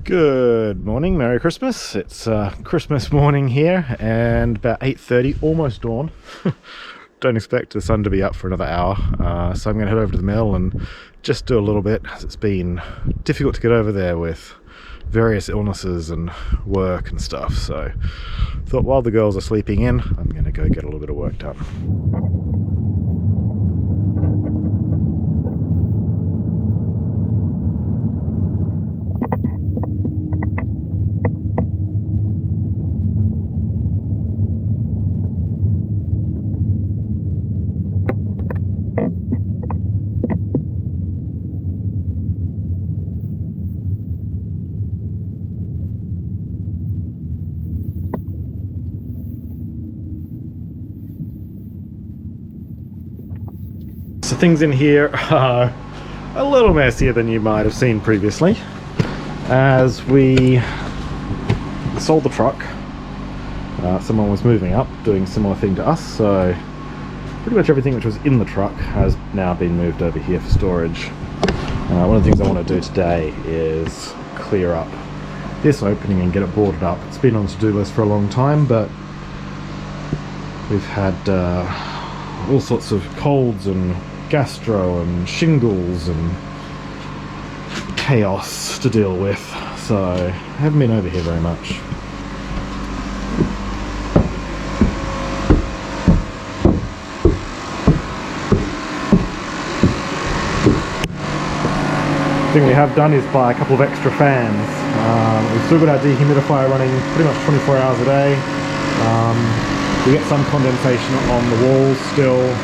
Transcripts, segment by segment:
Good morning, Merry Christmas. It's Christmas morning here and about 8:30, almost dawn. Don't expect the sun to be up for another hour, so I'm going to head over to the mill and just do a little bit, as it's been difficult to get over there with various illnesses and work and stuff. So thought while the girls are sleeping in, I'm going to go get a little bit of work done. So things in here are a little messier than you might have seen previously. As we sold the truck, someone was moving up, doing a similar thing to us, so pretty much everything which was in the truck has now been moved over here for storage. One of the things I want to do today is clear up this opening and get it boarded up. It's been on the to-do list for a long time, but we've had all sorts of colds and gastro and shingles and chaos to deal with, so I haven't been over here very much. The thing we have done is buy a couple of extra fans. We've still got our dehumidifier running pretty much 24 hours a day. We get some condensation on the walls still.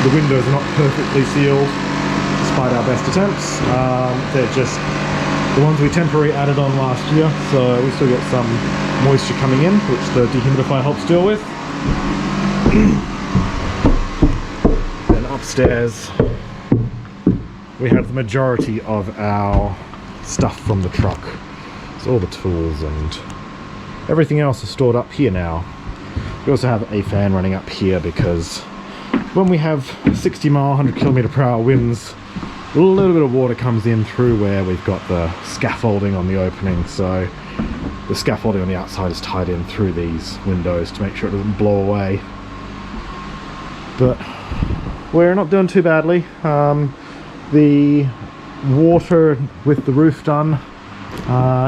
The windows are not perfectly sealed, despite our best attempts. They're just the ones we temporarily added on last year, so we still get some moisture coming in, which the dehumidifier helps deal with. Then upstairs, we have the majority of our stuff from the truck. So all the tools and everything else is stored up here now. We also have a fan running up here because when we have 60 mile, 100 kilometer per hour winds, a little bit of water comes in through where we've got the scaffolding on the opening. So the scaffolding on the outside is tied in through these windows to make sure it doesn't blow away. But we're not doing too badly. The water with the roof done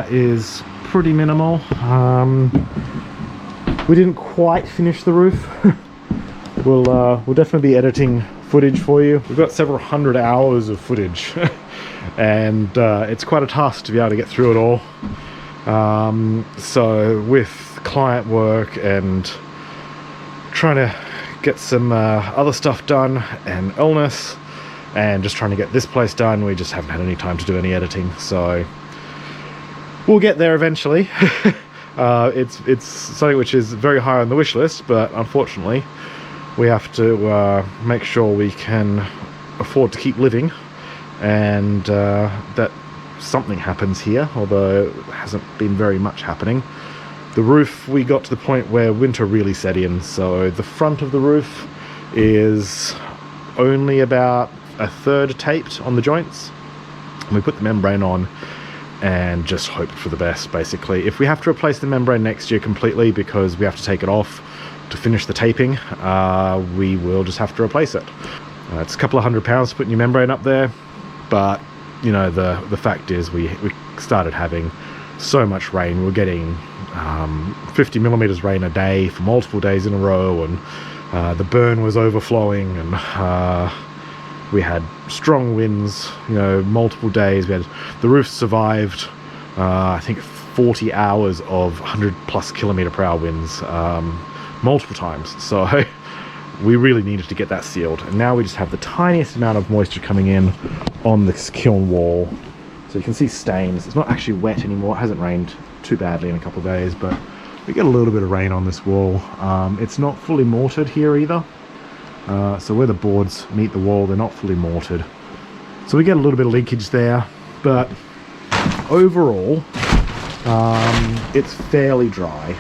is pretty minimal. We didn't quite finish the roof. We'll definitely be editing footage for you. We've got several hundred hours of footage and it's quite a task to be able to get through it all. So with client work and trying to get some other stuff done and illness and just trying to get this place done, we just haven't had any time to do any editing. So we'll get there eventually. It's something which is very high on the wish list, but unfortunately we have to make sure we can afford to keep living, and that something happens here, although it hasn't been very much happening. The roof, we got to the point where winter really set in, so the front of the roof is only about a third taped on the joints. And we put the membrane on and just hoped for the best, basically. If we have to replace the membrane next year completely because we have to take it off to finish the taping, we will just have to replace it. It's a couple of £100 to put new membrane up there, but you know, the fact is we started having so much rain. We were getting 50 millimeters rain a day for multiple days in a row, and the burn was overflowing, and we had strong winds, you know, multiple days. We had the roof survived I think 40 hours of 100 plus kilometer per hour winds multiple times, so we really needed to get that sealed. And now we just have the tiniest amount of moisture coming in on this kiln wall, so you can see stains. It's not actually wet anymore. It hasn't rained too badly in a couple of days, but we get a little bit of rain on this wall. It's not fully mortared here either, so where the boards meet the wall, they're not fully mortared, so we get a little bit of leakage there, but overall it's fairly dry.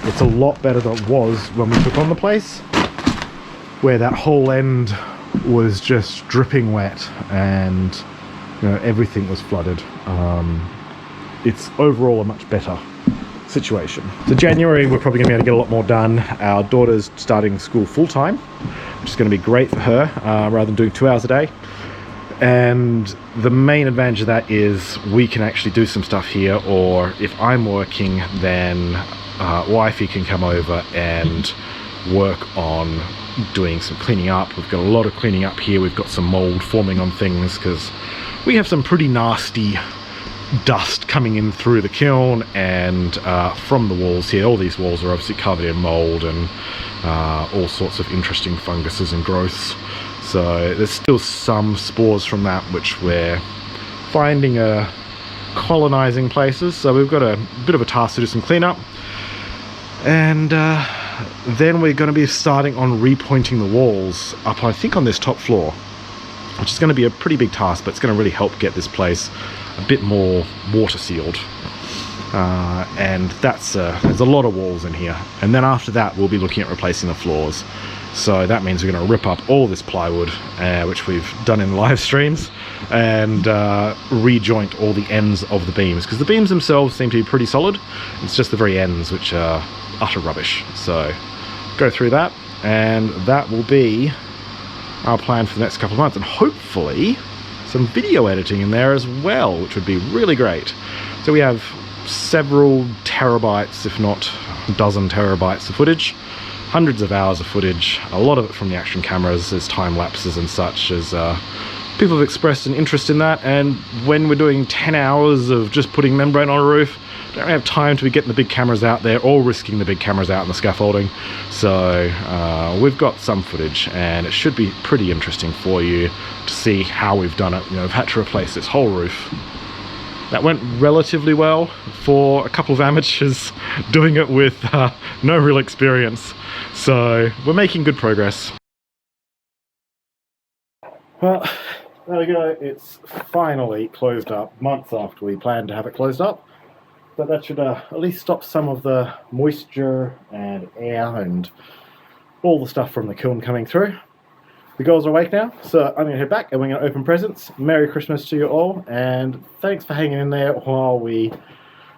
It's a lot better than it was when we took on the place, where that whole end was just dripping wet, and everything was flooded. It's overall a much better situation. So January, we're probably going to be able to get a lot more done. Our daughter's starting school full-time, which is going to be great for her, rather than doing 2 hours a day. And the main advantage of that is we can actually do some stuff here, or if I'm working, then wifey can come over and work on doing some cleaning up. We've got a lot of cleaning up here. We've got some mold forming on things because we have some pretty nasty dust coming in through the kiln and from the walls here. All these walls are obviously covered in mold and all sorts of interesting funguses and growths. So there's still some spores from that which we're finding colonizing places. So we've got a bit of a task to do some cleanup, and then we're going to be starting on repointing the walls up, I think, on this top floor, which is going to be a pretty big task, but it's going to really help get this place a bit more water sealed. And there's a lot of walls in here. And then after that, we'll be looking at replacing the floors. So that means we're going to rip up all this plywood, which we've done in live streams, and rejoint all the ends of the beams, because the beams themselves seem to be pretty solid. It's just the very ends which are utter rubbish. So go through that, and that will be our plan for the next couple of months, and hopefully some video editing in there as well, which would be really great. So we have several terabytes, if not a dozen terabytes of footage, hundreds of hours of footage, a lot of it from the action cameras as time lapses and such, as people have expressed an interest in that. And when we're doing 10 hours of just putting membrane on a roof, don't have time to be getting the big cameras out there or risking the big cameras out in the scaffolding. So we've got some footage, and it should be pretty interesting for you to see how we've done it. We've had to replace this whole roof. That went relatively well for a couple of amateurs doing it with no real experience. So we're making good progress. Well, there we go. It's finally closed up, months after we planned to have it closed up. But that should at least stop some of the moisture and air and all the stuff from the kiln coming through. The girls are awake now, so I'm going to head back and we're going to open presents. Merry Christmas to you all, and thanks for hanging in there while we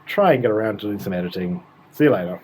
try and get around to doing some editing. See you later.